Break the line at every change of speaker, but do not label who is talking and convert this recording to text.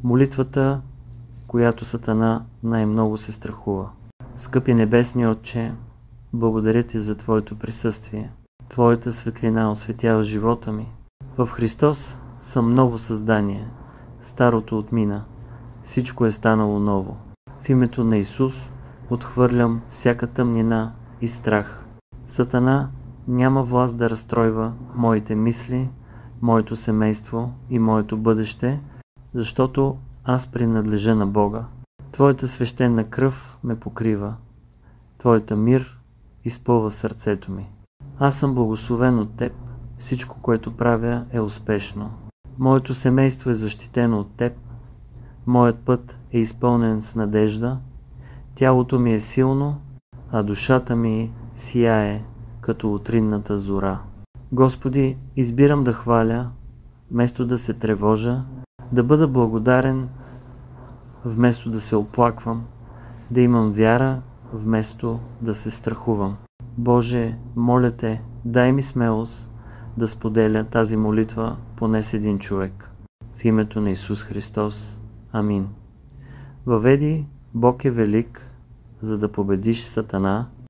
Молитвата, която Сатана най-много се страхува. Скъпи Небесни Отче, благодаря Ти за Твоето присъствие. Твоята светлина осветява живота ми. В Христос съм ново създание. Старото отмина. Всичко е станало ново. В името на Исус отхвърлям всяка тъмнина и страх. Сатана няма власт да разстройва моите мисли, моето семейство и моето бъдеще, защото аз принадлежа на Бога. Твоята свещена кръв ме покрива. Твоята мир изпълва сърцето ми. Аз съм благословен от Теб. Всичко, което правя, е успешно. Моето семейство е защитено от Теб. Моят път е изпълнен с надежда. Тялото ми е силно, а душата ми сияе като утринната зора. Господи, избирам да хваля, вместо да се тревожа, да бъда благодарен, вместо да се оплаквам, да имам вяра, вместо да се страхувам. Боже, моля Те, дай ми смелост да споделя тази молитва поне с един човек. В името на Исус Христос. Амин. Въведи, Бог е велик, за да победиш Сатана